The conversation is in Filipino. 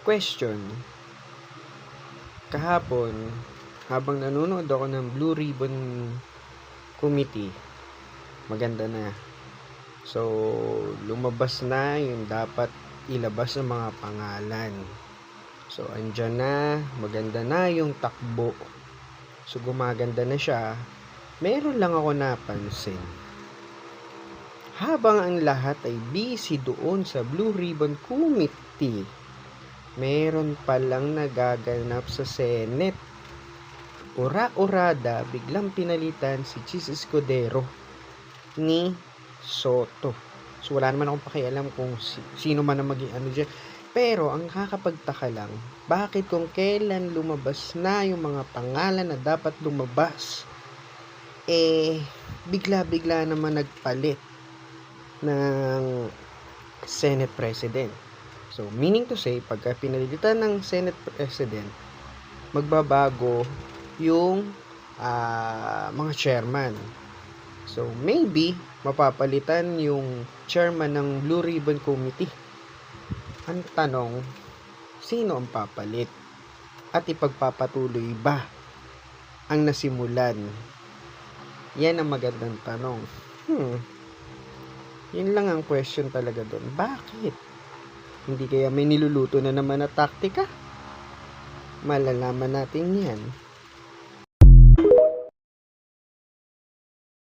Question. Kahapon, habang nanonood ako ng Blue Ribbon Committee, maganda na. So, lumabas na yung dapat ilabas ng mga pangalan. So, andyan na, maganda na yung takbo. So, gumaganda na siya. Meron lang ako napansin. Habang ang lahat ay busy doon sa Blue Ribbon Committee, meron palang nagaganap sa Senate. Ura-urada, biglang pinalitan si Chis Escudero ni Soto. So, wala naman akong pakialam kung sino man ang maging ano dyan. Pero, ang nakakapagtaka lang, bakit kung kailan lumabas na yung mga pangalan na dapat lumabas, bigla-bigla naman nagpalit ng Senate President. So, meaning to say, pagka pinalitan ng Senate President, magbabago yung mga chairman. So, maybe, mapapalitan yung chairman ng Blue Ribbon Committee. Ang tanong, sino ang papalit? At ipagpapatuloy ba ang nasimulan? Yan ang magandang tanong. Yun lang ang question talaga doon. Bakit? Hindi kaya may niluluto na naman na taktika? Malalaman natin yan